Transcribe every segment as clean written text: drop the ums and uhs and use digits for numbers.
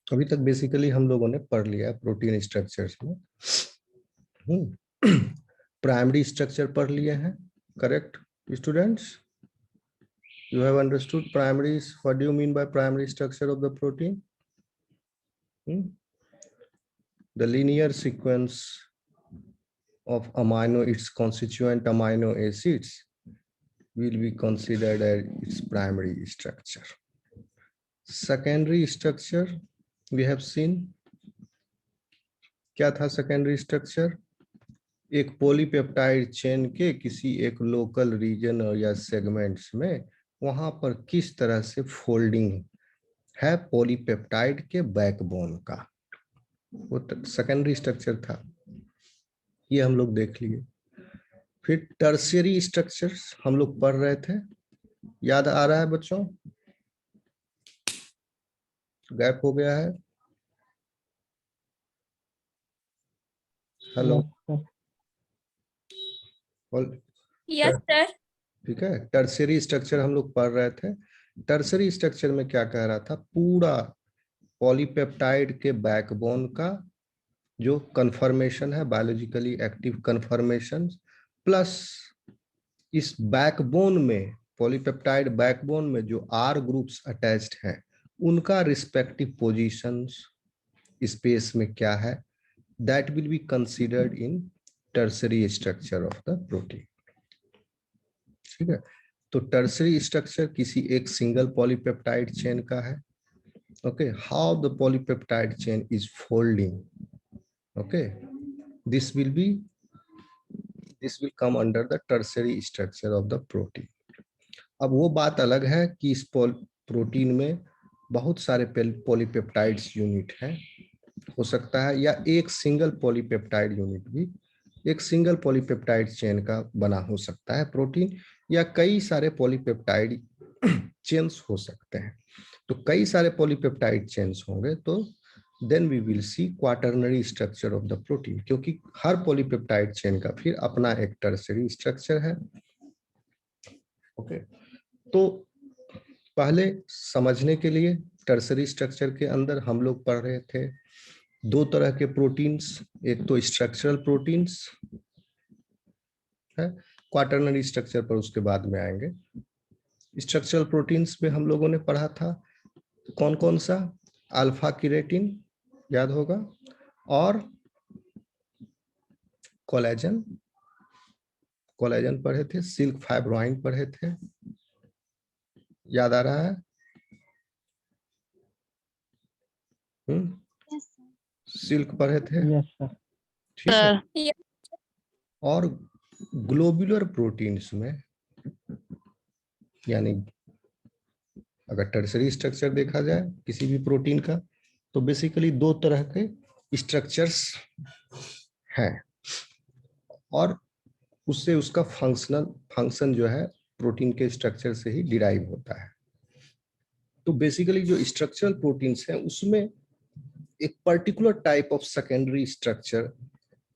अभी तक बेसिकली हम लोगों ने पढ़ लिया है प्रोटीन स्ट्रक्चर्स में। प्राइमरी स्ट्रक्चर पढ़ लिए हैं, correct students? You have understood primaries. What do you mean by primary structure of the protein? The linear sequence of its constituent amino acids will be considered as its primary structure. Secondary structure we have seen. क्या था secondary structure? एक polypeptide chain के किसी एक local reason या segments में वहां पर किस तरह से फोल्डिंग है पॉलीपेप्टाइड के बैकबोन का, वो सेकेंडरी स्ट्रक्चर था। ये हम लोग देख लिए। फिर टर्शियरी स्ट्रक्चर्स हम लोग पढ़ रहे थे, याद आ रहा है बच्चों? गैप हो गया है? हेलो? Yes sir. ठीक है, टर्शियरी स्ट्रक्चर हम लोग पढ़ रहे थे। टर्शियरी स्ट्रक्चर में क्या कह रहा था, पूरा पॉलीपेप्टाइड के बैकबोन का जो कन्फर्मेशन है, बायोलॉजिकली एक्टिव कन्फर्मेशन, प्लस इस बैकबोन में, पॉलीपेप्टाइड बैकबोन में जो आर ग्रुप्स अटैच्ड हैं उनका रिस्पेक्टिव पोजीशंस स्पेस में क्या है, that will be considered in tertiary structure of the protein. ठीक है, तो टर्सरी स्ट्रक्चर किसी एक सिंगल पॉलीपेप्टाइड चेन का है। Okay, how the polypeptide chain is folding, okay, this will come under the tertiary structure of the protein. अब वो बात अलग है कि इस प्रोटीन में बहुत सारे पॉलीपेप्टाइड्स यूनिट हैं, हो सकता है, या एक सिंगल पॉलीपेप्टाइड यूनिट भी, एक सिंगल पॉलीपेप्टाइड चेन का बना हो सकता है प्रोटीन, या कई सारे पॉलीपेप्टाइड चेन्स हो सकते हैं। तो कई सारे पॉलीपेप्टाइड चेन्स होंगे तो then we will see quaternary structure of the protein, क्योंकि हर पॉलीपेप्टाइड चेन का फिर अपना एक टर्शियरी स्ट्रक्चर है। ओके, तो पहले समझने के लिए टर्शियरी स्ट्रक्चर के अंदर हम लोग पढ़ रहे थे दो तरह के प्रोटीन्स, एक तो स्ट्रक्चरल प्रोटीन्स है, क्वाटरनरी स्ट्रक्चर पर उसके बाद में आएंगे। स्ट्रक्चरल प्रोटीन्स में हम लोगों ने पढ़ा था कौन कौन सा, अल्फा कीरेटिन याद होगा, और कोलेजन, कोलेजन पढ़े थे, सिल्क फाइब्रोइन पढ़े थे, याद आ रहा है? सिल्क पढ़े थे, ठीक है। और ग्लोबुलर प्रोटीन्स में, यानी अगर टर्सरी स्ट्रक्चर देखा जाए किसी भी प्रोटीन का तो बेसिकली दो तरह के स्ट्रक्चर्स हैं, और उससे उसका फंक्शन जो है प्रोटीन के स्ट्रक्चर से ही डिराइव होता है। तो बेसिकली जो स्ट्रक्चरल प्रोटीन्स हैं उसमें एक particular type of secondary structure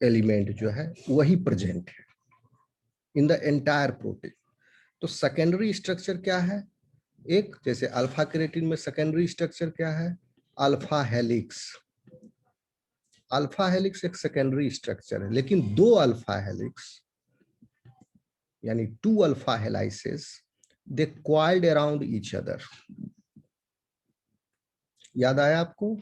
element जो है वही प्रेजेंट है इन द एंटायर प्रोटीन। तो सेकेंडरी स्ट्रक्चर क्या है, एक जैसे अल्फा केरेटिन में सेकेंडरी स्ट्रक्चर क्या है, अल्फा हेलिक्स। अल्फा हेलिक्स एक सेकेंडरी स्ट्रक्चर है, लेकिन दो अल्फा हेलिक्स यानी two alpha helices they coiled around each other. याद आया आपको?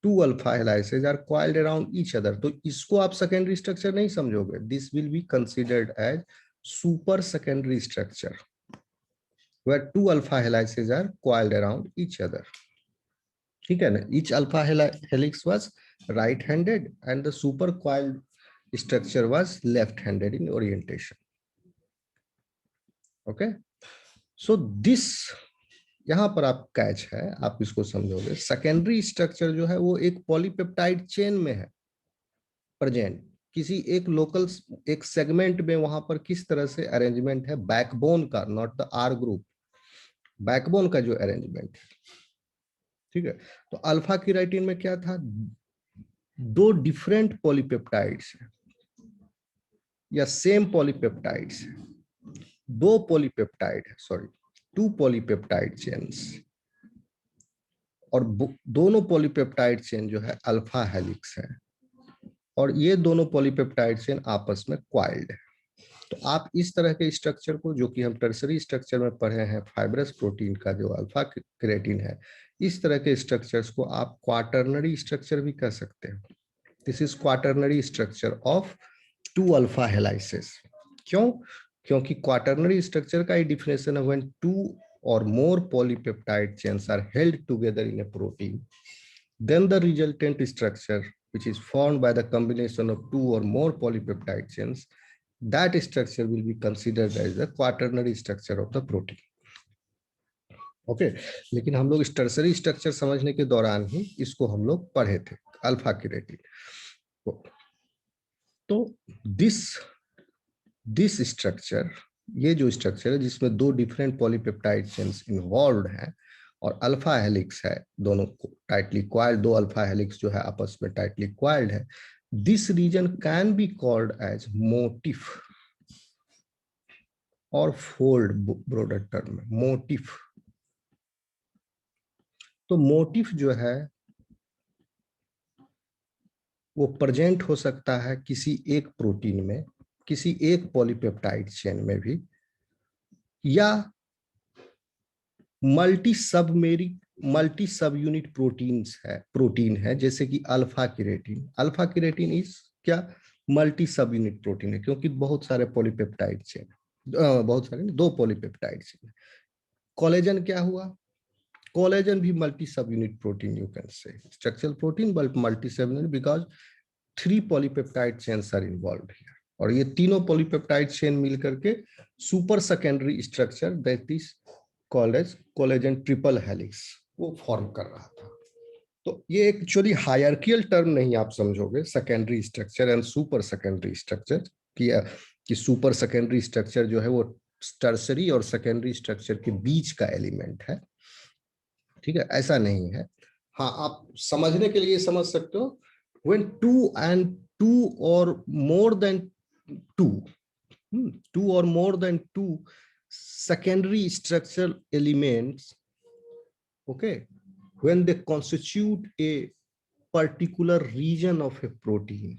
Two alpha helices are coiled around each other, तो इसको आप सेकेंडरी स्ट्रक्चर नहीं समझोगे, this will be considered as super secondary structure where two alpha helices are coiled around each other. ठीक है ना, each alpha helix was right handed and the super coiled structure was left handed in orientation. Okay, so this यहां पर आप catch है, आप इसको समझोगे। सेकेंडरी स्ट्रक्चर जो है वो एक पॉलीपेप्टाइड चेन में है प्रेजेंट, किसी एक लोकल एक सेगमेंट में वहां पर किस तरह से अरेंजमेंट है बैकबोन का, not the R group, backbone का जो अरेंजमेंट है। ठीक है, तो अल्फा कीरेटिन में क्या था, दो डिफरेंट पॉलीपेप्टाइड्स है या सेम पॉलीपेप्टाइड्स है, दो पॉलीपेप्टाइड है, सॉरी, टू पॉलीपेप्टाइड चेन्स और दोनों पॉलीपेप्टाइड चेन जो है अल्फा हेलिक्स है, और ये दोनों पॉलीपेप्टाइड चेन आपस में क्वाइल्ड है। तो आप इस तरह के स्ट्रक्चर को, जो कि हम टर्सरी स्ट्रक्चर में पढ़े हैं फाइब्रस प्रोटीन का जो अल्फा केराटिन है, इस तरह के स्ट्रक्चर्स को आप क्वाटर्नरी स्ट्रक्चर भी कह सकते हैं। This is quaternary structure of 2 alpha helices. क्यों? क्योंकि क्वाटर्नरी स्ट्रक्चर का ही डिफिनेशन है when 2 or more polypeptide chains are held together in a protein, then the resultant structure, which is formed by the combination of 2 or more polypeptide chains, that structure will be considered as the quaternary structure of the protein. Okay लेकिन हम लोग इस tertiary structure समझने के दौरान ही इसको हम लोग पढ़े थे, अल्फा केराटिन। तो दिस स्ट्रक्चर, ये जो स्ट्रक्चर है जिसमें 2 डिफरेंट पॉलीपेप्टाइड चेन्स इन्वॉल्व हैं और अल्फा हेलिक्स है, दोनों टाइटली क्वाइल्ड, 2 अल्फा हेलिक्स जो है आपस में टाइटली क्वाइल्ड है, this region can be called as motif और फोल्ड, ब्रॉडर टर्म में मोटिफ। तो मोटिफ जो है वो प्रेजेंट हो सकता है किसी एक प्रोटीन में, किसी एक पॉलीपेप्टाइड चेन में भी, या मल्टी सब यूनिट प्रोटीन है जैसे कि अल्फा केराटिन इज क्या, मल्टी सब यूनिट प्रोटीन है, क्योंकि बहुत सारे पॉलीपेप्टाइड चेन, बहुत सारे 2 पॉलीपेप्टाइड चेन। कोलेजन क्या हुआ? कोलेजन भी multi subunit protein, you can say structural protein but multi subunit, because 3 polypeptide chains are involved here, और ये तीनों पॉलीपेप्टाइड चेन मिलकर के super secondary structure that is called as collagen triple helix वो form कर रहा था। तो ये एक्चुअली हायरार्कियल टर्म नहीं आप समझोगे, secondary structure and super secondary structure, कि सुपर सेकेंडरी स्ट्रक्चर जो है वो टर्सरी और सेकेंडरी स्ट्रक्चर के बीच का एलिमेंट है, ठीक है, ऐसा नहीं है। हाँ, आप समझने के लिए समझ सकते हो, when 2 or more than 2 secondary structural elements, okay, when they constitute a particular region of a protein,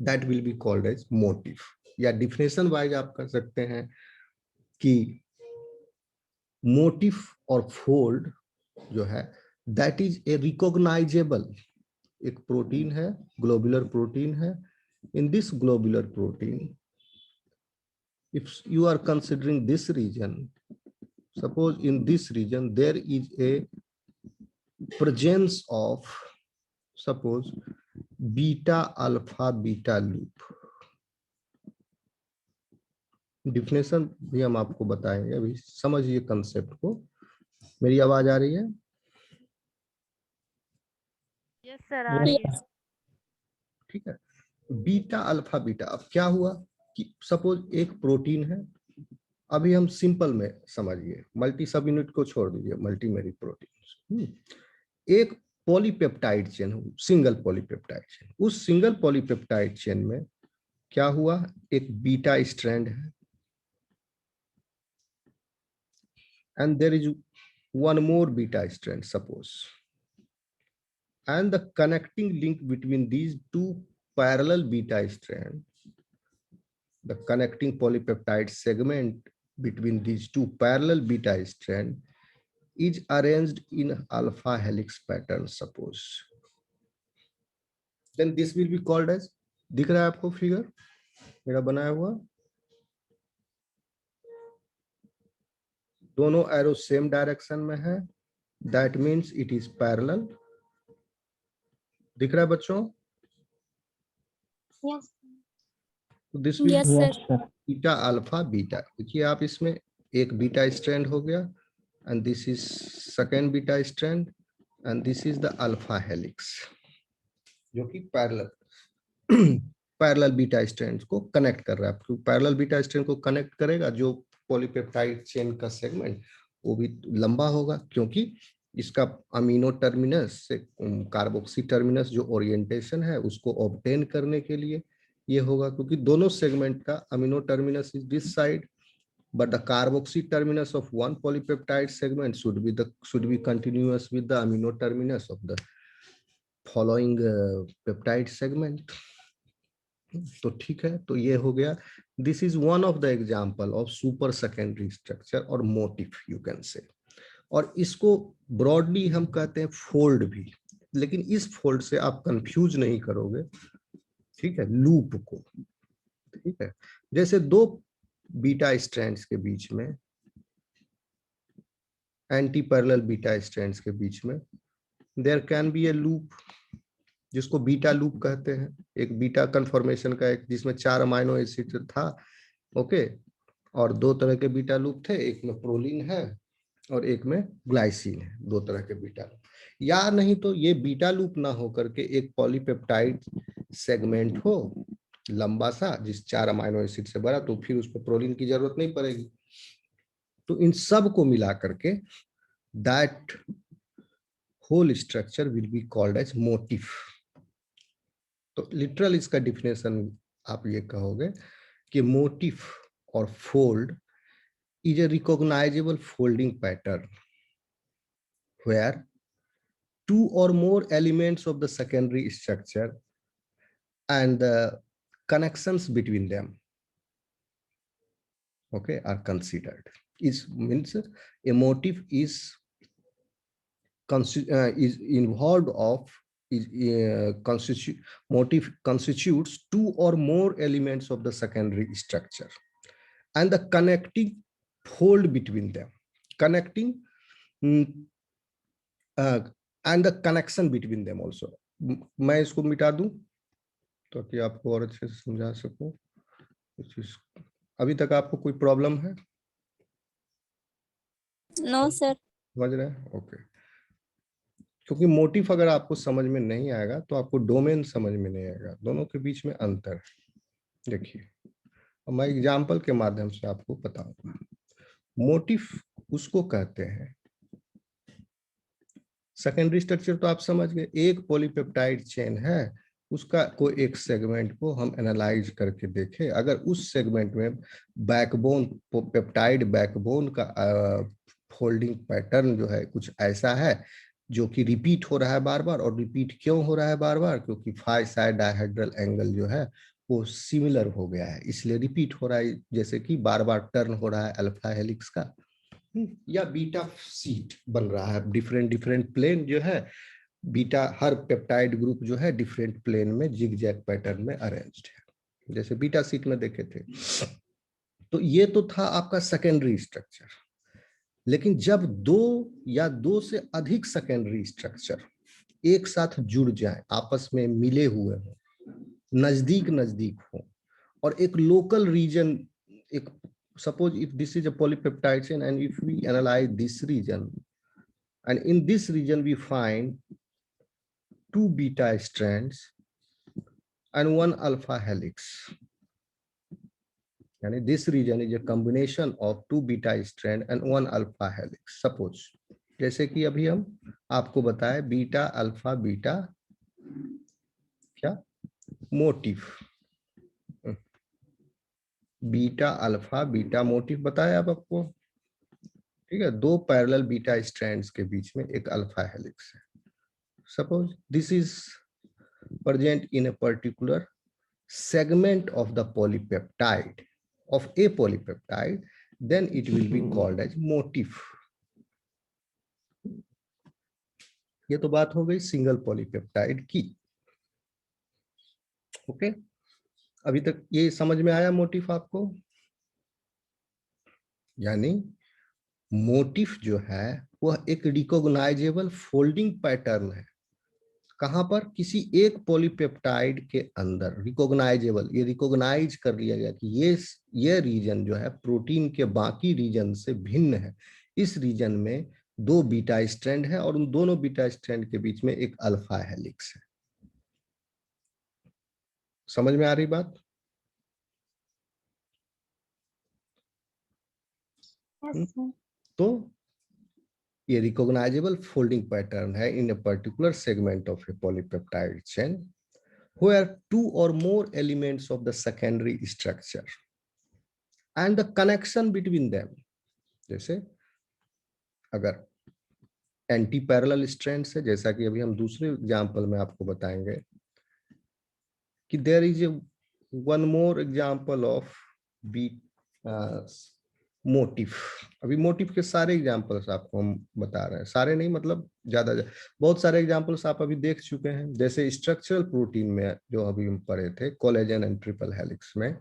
that will be called as motif। या डिफिनेशन वाइज आप कर सकते हैं कि मोटिफ और फोल्ड जो है दैट इज ए रिकॉग्नाइजेबल, एक प्रोटीन है, ग्लोबुलर प्रोटीन है। In this globular protein, if you are considering this region, suppose in this region there is a presence of, suppose, beta alpha beta loop। Definition भी हम आपको बताएंगे, अभी समझिए concept को। मेरी आवाज आ रही है? यस सर, आ रही है। ठीक है, बीटा अल्फा बीटा। अब क्या हुआ कि सपोज एक प्रोटीन है, अभी हम सिंपल में समझिए, मल्टी सब यूनिट को छोड़ दीजिए, मल्टीमेरी प्रोटीन, एक polypeptide chain, single polypeptide chain, उस सिंगल पॉलीपेप्टाइड चेन में क्या हुआ, एक बीटा स्ट्रैंड है and there is one more beta strand, suppose, and the connecting link between these 2 parallel beta strands, the connecting polypeptide segment between these 2 parallel beta strands is arranged in alpha helix pattern, suppose, then this will be called as, दिख रहा है आपको figure मेरा बनाया हुआ, दोनों arrow same direction में है, that means it is parallel. दिख रहा है बच्चों? Yes this will sir. Beta alpha beta. देखिए आप, इसमें एक बीटा स्ट्रैंड हो गया and this is second beta strand and this is the alpha helix, जो कि पैरेलल बीटा स्ट्रैंड को कनेक्ट कर रहा है। आपको पैरेलल बीटा स्ट्रैंड को कनेक्ट करेगा जो पॉलीपेप्टाइड चेन का सेगमेंट, वो भी लंबा होगा, क्योंकि इसका अमीनो टर्मिनस से कार्बोक्सी टर्मिनस जो ओरिएंटेशन है उसको ऑब्टेन करने के लिए ये होगा, क्योंकि दोनों सेगमेंट का amino terminus is this side, but the carboxy terminus of one polypeptide segment should be continuous with the amino terminus of the following peptide segment. तो ठीक है, तो ये हो गया. This is one of the example of super secondary structure और motif you can से. और इसको ब्रॉडली हम कहते हैं फोल्ड भी, लेकिन इस फोल्ड से आप कंफ्यूज नहीं करोगे, ठीक है, लूप को. ठीक है, जैसे दो बीटा स्ट्रैंड्स के बीच में, एंटी पैरेलल बीटा स्ट्रैंड्स के बीच में there can be a loop, जिसको बीटा लूप कहते हैं. एक बीटा कन्फर्मेशन का एक जिसमें 4 अमाइनो एसिड था, ओके, और दो तरह के बीटा लूप थे, एक में प्रोलीन है और एक में ग्लाइसिन है, दो तरह के बीटा लूप. या नहीं तो ये बीटा लूप ना हो करके एक पॉलीपेप्टाइड सेगमेंट हो लंबा सा, जिस 4 अमाइनो एसिड से बना, तो फिर उस पर प्रोलीन की जरूरत नहीं पड़ेगी. तो इन सब को मिला करके that whole structure will be called as motif. तो लिटरल इसका डिफिनेशन आप ये कहोगे कि मोटिफ और fold is a recognizable folding pattern where two or more elements of the secondary structure and the connections between them, okay, are considered. Is means a motif is involved of motif constitutes two or more elements of the secondary structure and the connecting fold between them, connecting and the connection between them also. मैं इसको मिटा दूं ताकि आपको और अच्छे से समझा सकूं. अभी तक आपको कोई प्रॉब्लम है? No sir. समझ रहे हैं? ओके. क्योंकि मोटिफ अगर आपको समझ में नहीं आएगा तो आपको डोमेन समझ में नहीं आएगा. दोनों के बीच में अंतर है. देखिए, मैं एग्जाम्पल के माध्यम से आपको बताऊंगा. मोटिफ उसको कहते हैं, सेकेंडरी स्ट्रक्चर तो आप समझ गए, एक पॉलीपेप्टाइड चेन है, उसका कोई एक सेगमेंट को हम एनालाइज करके देखें, अगर उस सेगमेंट में बैकबोन, पेप्टाइड बैकबोन का फोल्डिंग पैटर्न जो है कुछ ऐसा है जो कि रिपीट हो रहा है बार बार. और रिपीट क्यों हो रहा है बार बार? क्योंकि 5 साइड डायहेड्रल एंगल जो है वो सिमिलर हो गया है, इसलिए रिपीट हो रहा है. जैसे कि बार बार टर्न हो रहा है अल्फा हेलिक्स का, या बीटा सीट बन रहा है. डिफरेंट प्लेन जो है, बीटा हर पेप्टाइड ग्रुप जो है डिफरेंट प्लेन में जिगजैग पैटर्न में अरेंज्ड है, जैसे बीटा सीट में देखे थे. तो ये तो था आपका सेकेंडरी स्ट्रक्चर. लेकिन जब दो या दो से अधिक सेकेंडरी स्ट्रक्चर एक साथ जुड़ जाए, आपस में मिले हुए हो, नजदीक हो, और एक लोकल रीजन, एक suppose if this is a polypeptide chain and if we analyze this region, and in this region we find 2 beta strands and 1 alpha helix, and this region is a combination of 2 beta strand and 1 alpha helix. Suppose जैसे कि अभी हम आपको बताए beta alpha beta क्या motif, beta alpha beta motif बताया आप आपको, ठीक है. दो पैरेलल बीटा स्ट्रैंड्स के बीच में एक अल्फा हेलिक्स है. Suppose this is present in a particular segment of the polypeptide of a polypeptide, then it will be called as motif. ये तो बात हो गई सिंगल पॉलीपेप्टाइड की. ओके, अभी तक ये समझ में आया मोटिफ आपको? यानी मोटिफ जो है वह एक रिकॉग्नाइजेबल फोल्डिंग पैटर्न है. कहां पर? किसी एक पॉलीपेप्टाइड के अंदर. रिकॉग्नाइजेबल, ये रिकॉग्नाइज कर लिया गया कि ये रीजन जो है प्रोटीन के बाकी रीजन से भिन्न है. इस रीजन में 2 बीटा स्ट्रैंड है और उन दोनों बीटा स्ट्रैंड के बीच में एक अल्फा हेलिक्स है. समझ में आ रही बात? तो ये रिकॉग्नाइजेबल फोल्डिंग पैटर्न है in a particular segment of a polypeptide chain where 2 or more elements of the secondary structure and the connection between them. जैसे अगर एंटी पैरेलल स्ट्रैंड्स है, जैसा कि अभी हम दूसरे एग्जांपल में आपको बताएंगे कि there is a one more example of B motif. अभी मोटिव के सारे एग्जांपल्स आपको हम बता रहे हैं, सारे नहीं मतलब ज्यादा बहुत सारे एग्जांपल्स आप अभी देख चुके हैं। जैसे स्ट्रक्चरल प्रोटीन में जो अभी हम पढ़े थे कोलेजन एंड ट्रिपल हेलिक्स में,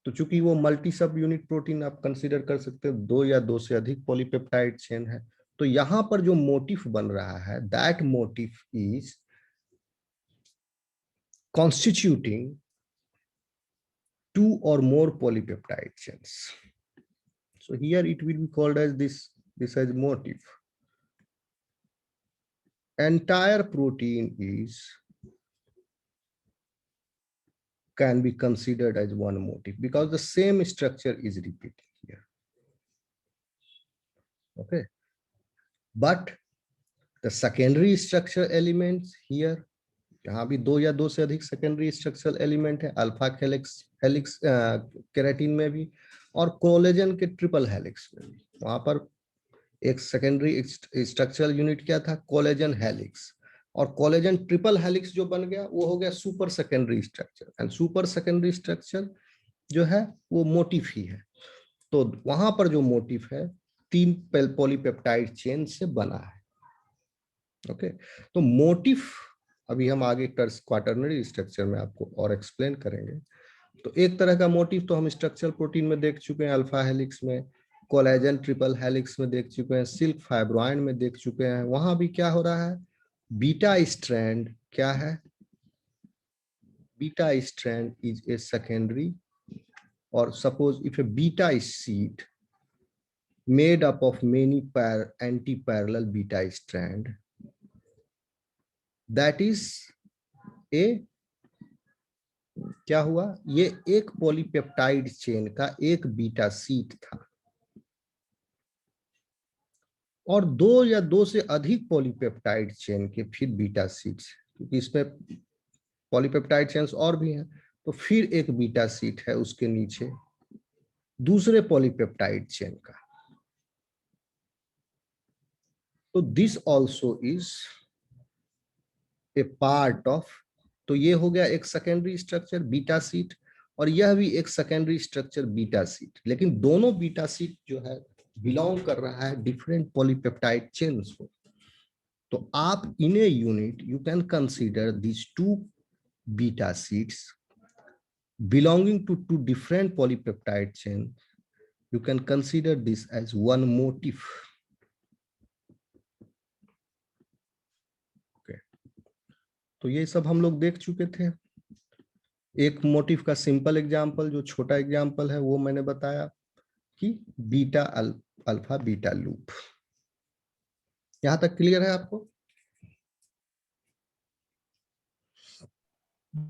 तो चूंकि वो मल्टी सब यूनिट प्रोटीन आप कंसीडर कर सकते हो, 2 या 2 से अधिक पॉलीपेप्टाइड चेन है, तो यहां पर जो मोटिफ बन रहा है that motif is constituting 2 or more polypeptide chains. So here it will be called as this as motif. Entire protein can be considered as one motif because the same structure is repeating here. Okay, but the secondary structure elements here, यहाँ भी 2 या 2 से अधिक secondary structural element है, alpha helix keratin में भी और collagen के ट्रिपल हेलिक्स में भी। वहां पर एक सेकेंडरी स्ट्रक्चरल यूनिट क्या था, कोलेजन हेलिक्स, और कोलेजन ट्रिपल हेलिक्स जो बन गया वो हो गया super secondary structure, and super secondary structure जो है वो मोटिफ ही है। तो वहां पर जो मोटिफ है 3 पॉलीपेप्टाइड चेन से बना है। ओके, तो मोटिफ अभी हम आगे क्वाटरनरी स्ट्रक्चर में आपको और एक्सप्लेन करेंगे। तो एक तरह का मोटिफ तो हम स्ट्रक्चरल प्रोटीन में देख चुके हैं, अल्फा हेलिक्स में, कोलेजन ट्रिपल हेलिक्स में देख चुके हैं, सिल्क फाइब्रोइन में देख चुके हैं। वहां भी क्या हो रहा है, बीटा स्ट्रैंड क्या है, beta strand is a secondary, और suppose if a beta sheet made up of many anti-parallel beta strand, that is a क्या हुआ, ये एक पॉलीपेप्टाइड चेन का एक बीटा सीट था, और 2 या 2 से अधिक पॉलीपेप्टाइड चेन के फिर बीटा सीट्स, क्योंकि इसमें पॉलीपेप्टाइड चेन्स और भी हैं, तो फिर एक बीटा सीट है उसके नीचे दूसरे पॉलीपेप्टाइड चेन का। तो this also is a part of, तो ये हो गया एक सेकेंडरी स्ट्रक्चर बीटा सीट, और यह भी एक सेकेंडरी स्ट्रक्चर बीटा सीट, लेकिन दोनों बीटा सीट जो है बिलोंग कर रहा है डिफरेंट पॉलीपेप्टाइड चेन्स को। तो आप in a unit you can consider this 2 beta sheets belonging to 2 different polypeptide chain, you can consider this as one motif. Okay, तो ये सब हम लोग देख चुके थे। एक मोटिफ का सिंपल एग्जांपल, जो छोटा एग्जांपल है वो मैंने बताया कि बीटा अल्फा बीटा लूप। यहां तक क्लियर है आपको?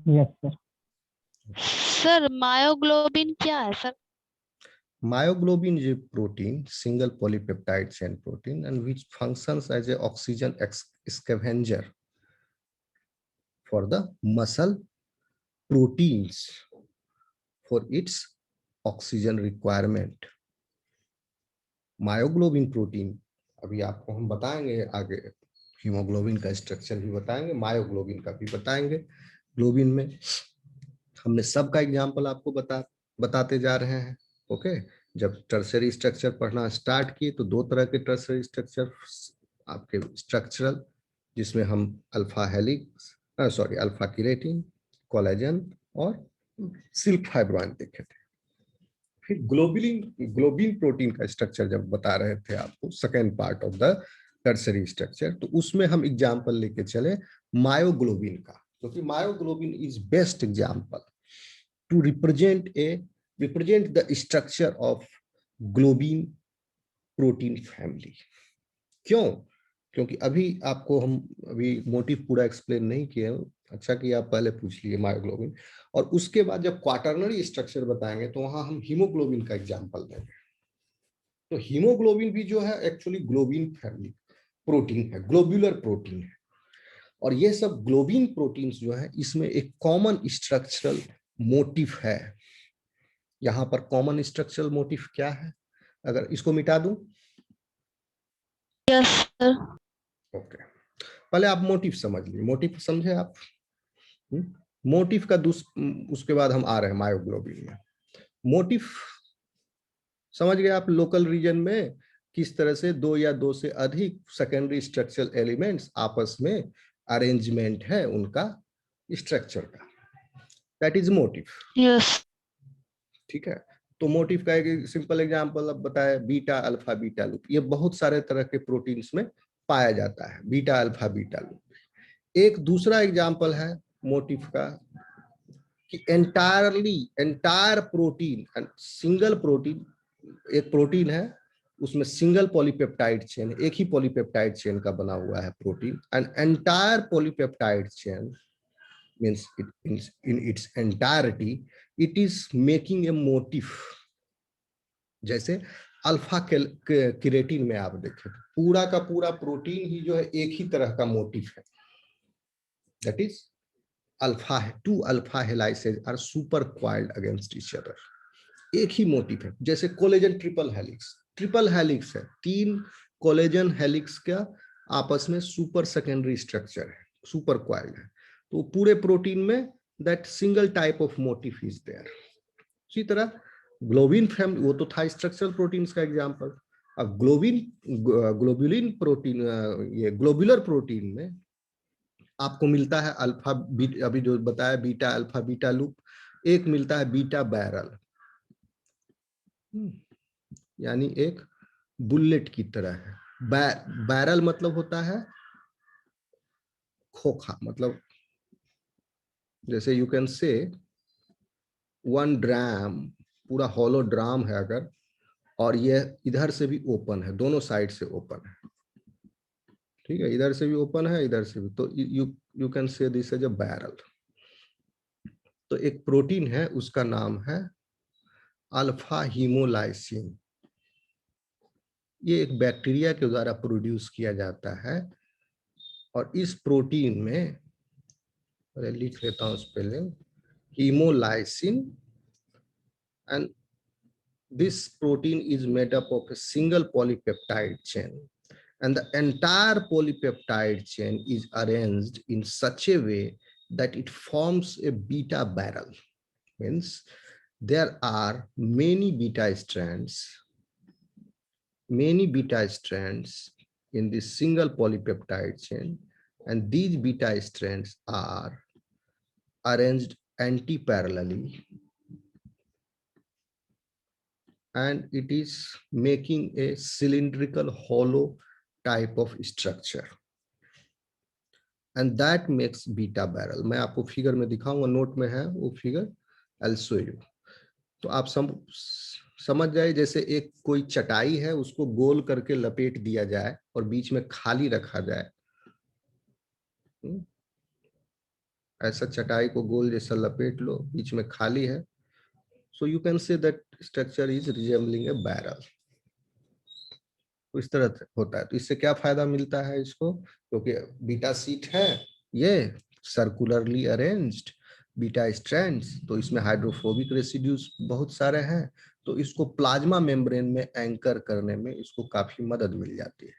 Yes sir. सर मायोग्लोबिन क्या है sir? Myoglobin is a protein, single polypeptide chain protein, and which functions as a oxygen scavenger for the muscle proteins for its oxygen requirement. Myoglobin protein अभी आपको हम बताएंगे आगे, haemoglobin का structure भी बताएंगे, मायोग्लोबिन का भी बताएंगे। ग्लोबिन में हमने सबका एग्जांपल आपको बताते जा रहे हैं। ओके, जब टर्सरी स्ट्रक्चर पढ़ना स्टार्ट किए तो 2 तरह के टर्सरी स्ट्रक्चर आपके स्ट्रक्चरल, जिसमें हम alpha helix alpha keratin, collagen और सिल्क फाइब्रोइन देखे थे। फिर ग्लोबिन प्रोटीन का स्ट्रक्चर जब बता रहे थे आपको, second part of the tertiary structure, तो उसमें हम एग्जांपल लेके चले मायोग्लोबिन का, क्योंकि myoglobin is best example to represent the structure of globin protein family. क्यों? क्योंकि अभी आपको हम अभी मोटिव पूरा एक्सप्लेन नहीं किए, अच्छा कि आप पहले पूछ लिए मायोग्लोबिन, और उसके बाद जब क्वाटरनरी स्ट्रक्चर बताएंगे तो वहां हम हीमोग्लोबिन का एग्जांपल देंगे। तो हीमोग्लोबिन भी जो है एक्चुअली ग्लोबिन फैमिली प्रोटीन है, ग्लोब्यूलर प्रोटीन है, और ये सब ग्लोबिन प्रोटीन्स जो है इसमें एक कॉमन स्ट्रक्चरल मोटिफ है, यहाँ पर कॉमन स्ट्रक्चरल मोटिफ क्या है? अगर इसको मिटा दूं, यस सर। ओके, पहले आप मोटिव समझ लीजिए। मोटिव समझे आप? मोटिव का उसके बाद हम आ रहे हैं मायोग्लोबिन में। मोटिव समझ गए आप? लोकल रीजन में किस तरह से दो या दो से अधिक सेकेंडरी स्ट्रक्चरल एलिमेंट्स आपस में अरेंजमेंट है उनका स्ट्रक्चर का, दैट इज मोटिव। यस। ठीक है, तो मोटिव का एक सिंपल एग्जांपल अब बताया, बीटा अल्फा बीटा लूप। ये बहुत सारे तरह के प्रोटीन्स में पाया जाता है, बीटा अल्फा बीटा लूप। एक दूसरा एग्जांपल है मोटिव का कि एंटायर प्रोटीन, सिंगल प्रोटीन, एक प्रोटीन है उसमें सिंगल पॉलीपेप्टाइड चेन, एक ही पॉलीपेप्टाइड चेन का बना हुआ है protein, and entire polypeptide chain means in its entirety it is making a motif। जैसे अल्फा केरेटिन में आप देखें पूरा का पूरा प्रोटीन ही जो है एक ही तरह का मोटिफ है, दैट इज अल्फा है। Two alpha helices are super coiled against each other, एक ही मोटिफ है। जैसे कोलेजन ट्रिपल हेलिक्स है, 3 कोलेजन हेलिक्स का आपस में सुपर सेकेंडरी स्ट्रक्चर है, सुपर क्वाइल्ड है। तो पूरे प्रोटीन में that single type of motif is there. इसी तरह ग्लोबिन फैमिली, वो तो था स्ट्रक्चरल प्रोटीन्स का एग्जांपल। अब ग्लोबुलिन प्रोटीन, ये ग्लोबुलर प्रोटीन में आपको मिलता है अल्फा अभी जो बताया बीटा अल्फा बीटा लूप, एक मिलता है बीटा बैरल, यानी एक बुलेट की तरह है। बैरल मतलब होता है खोखा, मतलब जैसे यू कैन से 1 ड्राम, पूरा हॉलो ड्राम है अगर, और ये इधर से भी ओपन है, दोनों साइड से ओपन है, ठीक है, इधर से भी ओपन है इधर से भी, तो you can say this as a barrel. तो एक प्रोटीन है उसका नाम है अल्फा हीमोलाइसिन। ये एक बैक्टीरिया के द्वारा प्रोड्यूस किया जाता है, और इस प्रोटीन में लिख लेता हूं spelling, हीमोलाइसिन, and this protein is made up of a single polypeptide chain, and the entire polypeptide chain is arranged in such a way that it forms a beta barrel. Means there are many beta strands in this single polypeptide chain, and these beta strands are arranged anti-parallelly, and it is making a cylindrical hollow type of structure, and that makes beta barrel। मैं आपको figure में दिखाऊंगा, note में है वो figure, I'll show you। तो आप समझ जाए, जैसे एक कोई चटाई है उसको गोल करके लपेट दिया जाए और बीच में खाली रखा जाए, ऐसा चटाई को गोल जैसा लपेट लो, बीच में खाली है, so you can say that structure is resembling a barrel। तो इस तरह होता है। तो इससे क्या फायदा मिलता है इसको, क्योंकि बीटा सीट है ये सर्कुलरली अरेंज्ड बीटा स्ट्रैंड्स, तो इसमें हाइड्रोफोबिक रेसिड्यूज बहुत सारे हैं, तो इसको प्लाज्मा मेम्ब्रेन में एंकर करने में इसको काफी मदद मिल जाती है।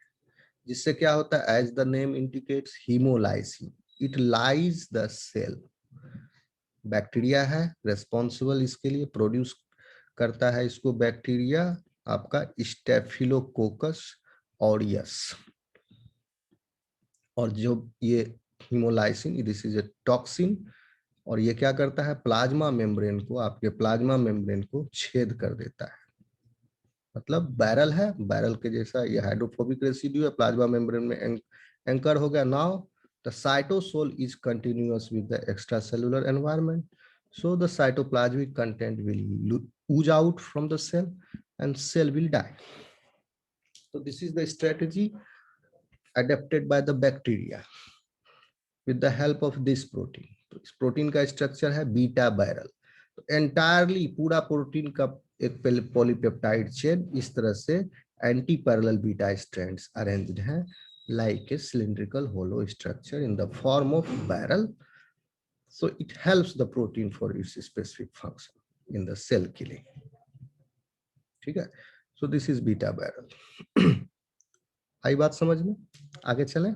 जिससे क्या होता है, as the name indicates haemolysin, it lyses the cell. Bacteria है रेस्पॉन्सिबल इसके लिए, प्रोड्यूस करता है इसको बैक्टीरिया आपका स्टेफिलोकोकस ऑरियस। और जो ये हीमोलाइसिन, दिस इज ए टॉक्सिन, और ये क्या करता है, प्लाज्मा मेम्ब्रेन को, आपके प्लाज्मा मेम्ब्रेन को छेद कर देता है। मतलब बैरल है, बैरल के जैसा ये हाइड्रोफोबिक रेसिड्यू है, प्लाज्मा मेम्ब्रेन में एंकर हो गया। Now the cytosol is continuous with the extracellular environment, so the cytoplasmic content will ooze out from the cell and cell will die। So this is the strategy adapted by the bacteria with the help of this protein। तो इस protein का structure है beta barrel. तो entirely पूरा protein का एक polypeptide chain इस तरह से anti parallel beta strands arranged हैं like a cylindrical hollow structure in the form of barrel, so it helps the protein for its specific function। in the cell killing. ठीक है, so this is beta barrel. आई बात समझ में? आगे चलें,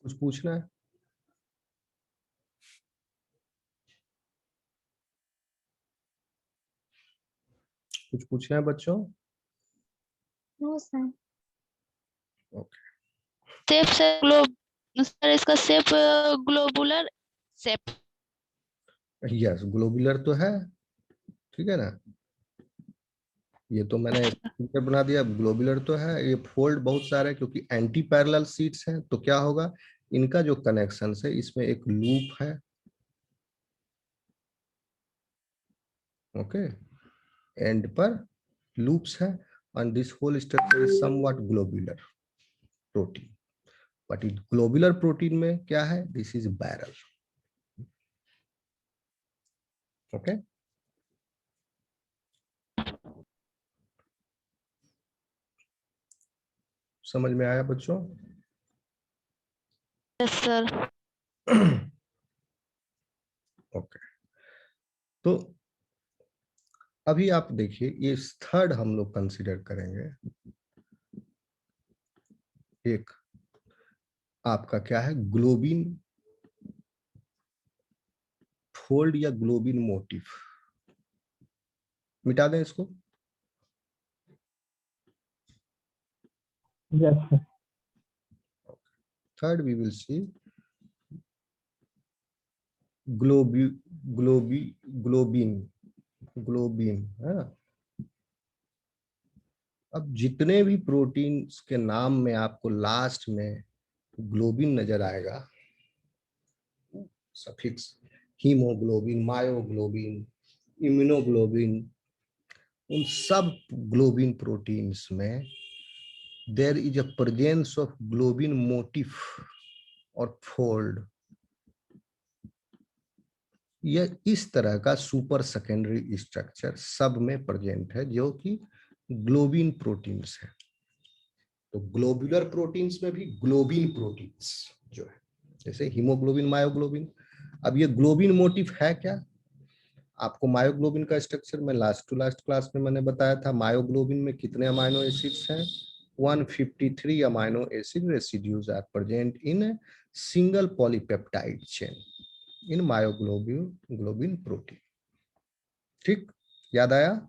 कुछ पूछना है? कुछ पूछना है बच्चों? No sir. ओके, शेप से सर इसका shape globular shape. Yes, globular तो है, ठीक है ना, ये तो मैंने पिक्चर बना दिया। ग्लोबुलर तो है, ये फोल्ड बहुत सारे क्योंकि एंटी पैरेलल शीट्स हैं, तो क्या होगा, इनका जो कनेक्शन है इसमें एक लूप है, ओके, एंड पर लूप्स है, and this whole structure is somewhat globular protein, but it globular protein में क्या है, this is barrel, okay. समझ में आया बच्चों? Yes sir. ओके, तो अभी आप देखिए, ये थर्ड हम लोग कंसीडर करेंगे, एक आपका क्या है, ग्लोबिन फोल्ड या ग्लोबिन मोटिफ। मिटा दें इसको? Yes, sir. Third we will see globin है ना। अब जितने भी प्रोटीन्स के नाम में आपको लास्ट में ग्लोबिन नजर आएगा, सफिक्स हीमोग्लोबिन, मायोग्लोबिन, इम्यूनोग्लोबिन, उन सब ग्लोबिन प्रोटीन्स में there is a presence of globin motif और फोल्ड। यह इस तरह का सुपर सेकेंडरी स्ट्रक्चर सब में प्रेजेंट है जो कि ग्लोबिन प्रोटीन्स है। तो ग्लोबुलर प्रोटीन्स में भी ग्लोबिन प्रोटीन्स जो है, जैसे हीमोग्लोबिन, मायोग्लोबिन। अब ये ग्लोबिन मोटिफ है क्या? आपको मायोग्लोबिन का स्ट्रक्चर मैं लास्ट टू लास्ट क्लास में मैंने बताया था। मायोग्लोबिन में कितने अमाइनो एसिड्स हैं? 153 amino acid residues are present in single polypeptide chain in myoglobin protein. ठीक, याद आया?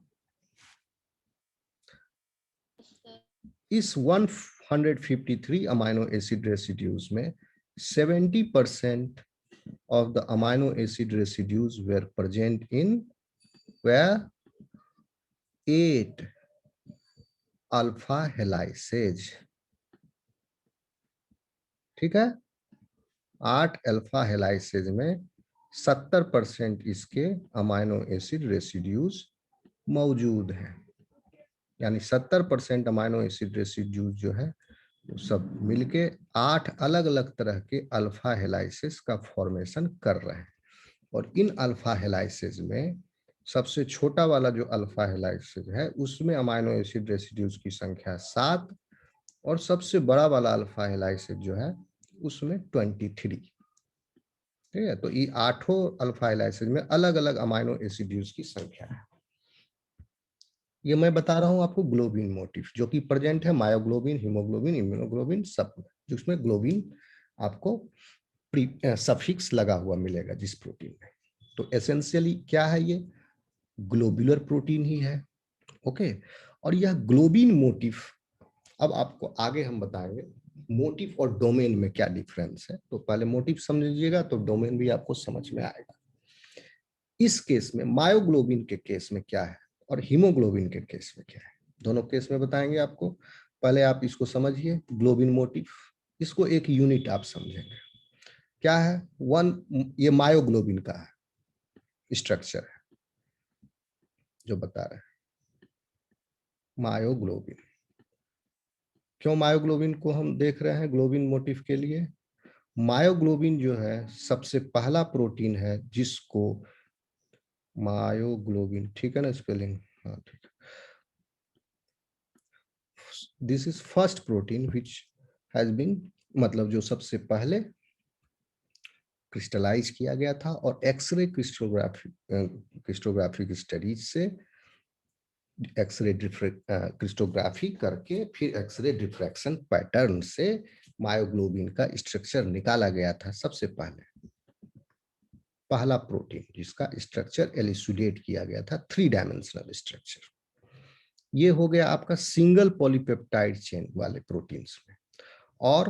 इस 153 अमाइनो एसिड रेसिड्यूज में 70% of the amino acid residues were present in where 8 alpha helices। ठीक है, 8 अल्फा हेलाइसेज में 70% इसके अमाइनो एसिड रेसिड्यूज मौजूद हैं। यानी 70% अमाइनो एसिड रेसिड्यूज जो है वो सब मिलके 8 अलग अलग तरह के अल्फा हेलाइसेस का फॉर्मेशन कर रहे हैं। और इन अल्फा हेलाइसेस में सबसे छोटा वाला जो अल्फा हेलाइसेस है उसमें अमाइनो एसिड रेसिड्यूज की संख्या 7, और सबसे बड़ा वाला अल्फा हेलाइसेस जो है उसमें 23। ठीक है, तो ये 8 अल्फा हेलाइसेस में अलग अलग अमाइनो एसिड्यूज की संख्या है। ये मैं बता रहा हूं आपको ग्लोबिन मोटिफ, जो कि प्रेजेंट है मायोग्लोबिन, हीमोग्लोबिन, इम्यूनोग्लोबिन सब में, जिसमें ग्लोबिन आपको सफिक्स लगा हुआ मिलेगा जिस प्रोटीन में। तो एसेंशियली क्या है, ये ग्लोबुलर प्रोटीन ही है, ओके। और यह ग्लोबिन मोटिफ, अब आपको आगे हम बताएंगे मोटिफ और डोमेन में क्या डिफरेंस है। तो पहले मोटिफ समझ लीजिएगा तो डोमेन भी आपको समझ में आएगा। इस केस में मायोग्लोबिन के केस में क्या है और हीमोग्लोबिन के केस में क्या है, दोनों केस में बताएंगे आपको। पहले आप इसको समझिए, ग्लोबिन मोटिफ, इसको एक यूनिट आप समझेंगे क्या है। ये मायोग्लोबिन का है स्ट्रक्चर है जो बता रहे हैं मायोग्लोबिन। क्यों मायोग्लोबिन को हम देख रहे हैं ग्लोबिन मोटिफ के लिए? मायोग्लोबिन जो है सबसे पहला प्रोटीन है जिसको मायोग्लोबिन, ठीक है ना स्पेलिंग? हाँ ठीक है। This is first protein which has been, मतलब जो सबसे पहले क्रिस्टलाइज किया गया था और एक्सरे क्रिस्टोग्राफी की स्टडीज से एक्सरे क्रिस्टोग्राफी करके फिर एक्सरे डिफ्रैक्शन पैटर्न से मायोग्लोबिन का स्ट्रक्चर निकाला गया था। सबसे पहला प्रोटीन जिसका स्ट्रक्चर एलिसुलेट किया गया था, 3 डायमेंशनल स्ट्रक्चर। ये हो गया आपका सिंगल पॉलीपेप्टाइड चेन वाले प्रोटीन्स में। और